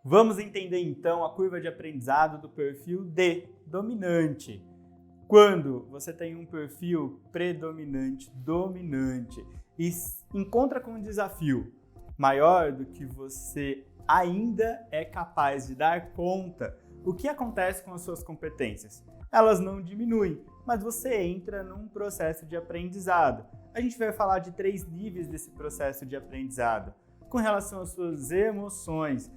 Vamos entender então a curva de aprendizado do perfil D, dominante. Quando você tem um perfil predominante, dominante, e encontra com um desafio maior do que você ainda é capaz de dar conta, o que acontece com as suas competências? Elas não diminuem, mas você entra num processo de aprendizado. A gente vai falar de 3 níveis desse processo de aprendizado, com relação às suas emoções.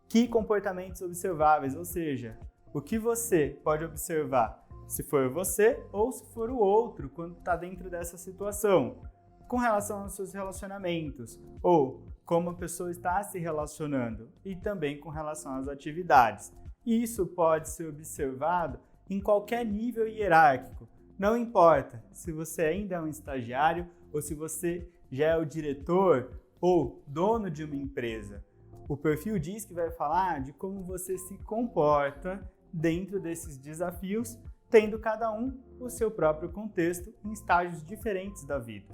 Que comportamentos observáveis, ou seja, o que você pode observar se for você ou se for o outro quando está dentro dessa situação, com relação aos seus relacionamentos ou como a pessoa está se relacionando e também com relação às atividades. Isso pode ser observado em qualquer nível hierárquico, não importa se você ainda é um estagiário ou se você já é o diretor ou dono de uma empresa. O perfil diz que vai falar de como você se comporta dentro desses desafios, tendo cada um o seu próprio contexto em estágios diferentes da vida.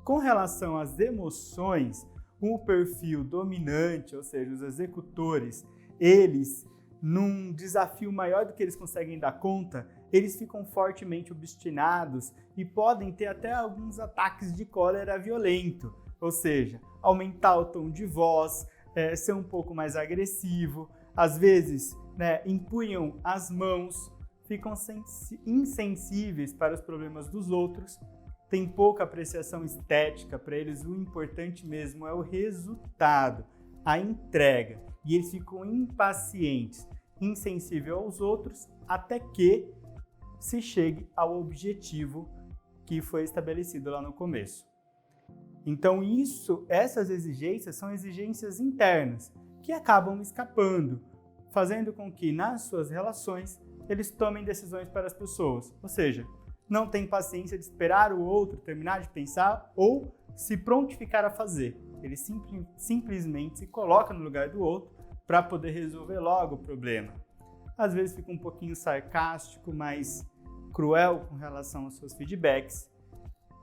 Com relação às emoções, o perfil dominante, ou seja, os executores, eles, num desafio maior do que eles conseguem dar conta, eles ficam fortemente obstinados e podem ter até alguns ataques de cólera violento, ou seja, aumentar o tom de voz, ser um pouco mais agressivo, às vezes empunham as mãos, ficam insensíveis para os problemas dos outros, tem pouca apreciação estética, para eles o importante mesmo é o resultado, a entrega, e eles ficam impacientes, insensíveis aos outros, até que se chegue ao objetivo que foi estabelecido lá no começo. Então essas exigências são exigências internas, que acabam escapando, fazendo com que nas suas relações eles tomem decisões para as pessoas, ou seja, não tem paciência de esperar o outro terminar de pensar ou se prontificar a fazer. Ele simplesmente se coloca no lugar do outro para poder resolver logo o problema. Às vezes fica um pouquinho sarcástico, mas cruel com relação aos seus feedbacks,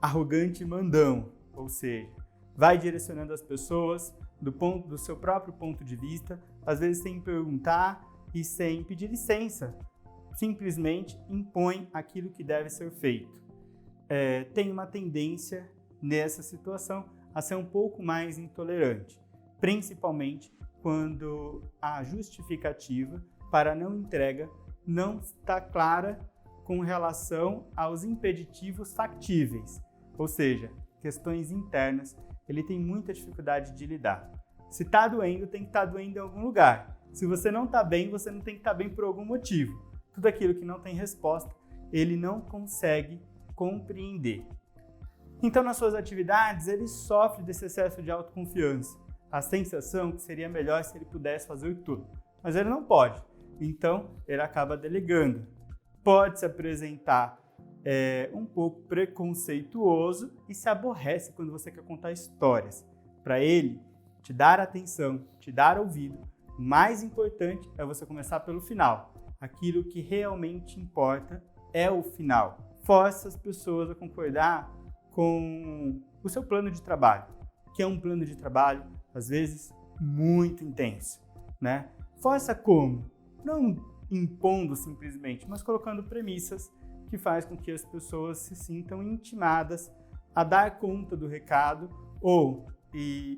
arrogante e mandão, ou seja, vai direcionando as pessoas do seu próprio ponto de vista, às vezes sem perguntar e sem pedir licença. Simplesmente impõe aquilo que deve ser feito. Tem uma tendência nessa situação a ser um pouco mais intolerante, principalmente quando a justificativa para a não entrega não está clara com relação aos impeditivos factíveis, ou seja, questões internas, ele tem muita dificuldade de lidar. Se está doendo, tem que estar doendo em algum lugar. Se você não está bem, você não tem que estar bem por algum motivo. Tudo aquilo que não tem resposta, ele não consegue compreender. Então, nas suas atividades, ele sofre desse excesso de autoconfiança. A sensação que seria melhor se ele pudesse fazer tudo. Mas ele não pode. Então, ele acaba delegando. Pode se apresentar um pouco preconceituoso e se aborrece quando você quer contar histórias. Para ele, te dar atenção, te dar ouvido, o mais importante é você começar pelo final. Aquilo que realmente importa é o final. Força as pessoas a concordar com o seu plano de trabalho, que é um plano de trabalho, às vezes, muito intenso, né? Força como? Não impondo simplesmente, mas colocando premissas que faz com que as pessoas se sintam intimadas a dar conta do recado ou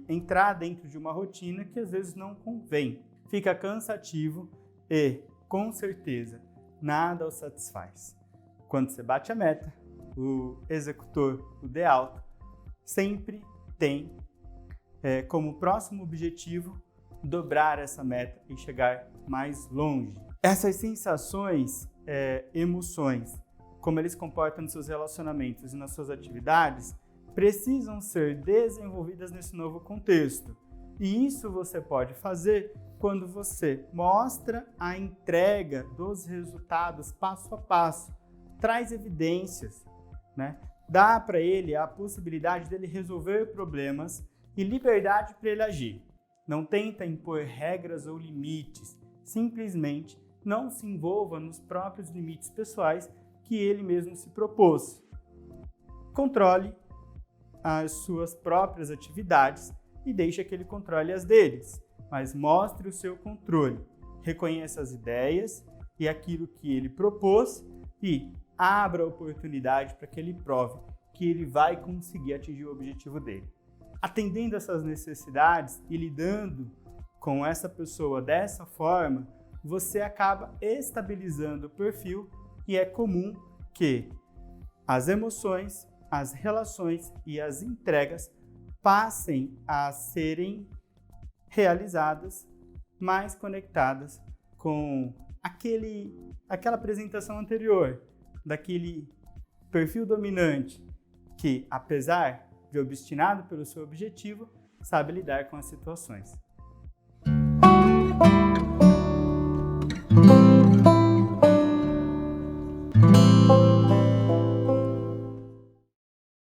entrar dentro de uma rotina que às vezes não convém. Fica cansativo e, com certeza, nada o satisfaz. Quando você bate a meta, o executor, o D alto, sempre tem como próximo objetivo dobrar essa meta e chegar mais longe. Essas sensações, emoções, como eles se comportam nos seus relacionamentos e nas suas atividades, precisam ser desenvolvidas nesse novo contexto. E isso você pode fazer quando você mostra a entrega dos resultados passo a passo, traz evidências, né? Dá para ele a possibilidade dele resolver problemas e liberdade para ele agir. Não tenta impor regras ou limites, simplesmente não se envolva nos próprios limites pessoais que ele mesmo se propôs. Controle as suas próprias atividades e deixe que ele controle as deles, mas mostre o seu controle. Reconheça as ideias e aquilo que ele propôs e abra a oportunidade para que ele prove que ele vai conseguir atingir o objetivo dele. Atendendo essas necessidades e lidando com essa pessoa dessa forma, você acaba estabilizando o perfil e é comum que as emoções, as relações e as entregas passem a serem realizadas mais conectadas com aquela apresentação anterior, daquele perfil dominante que, apesar de obstinado pelo seu objetivo, sabe lidar com as situações.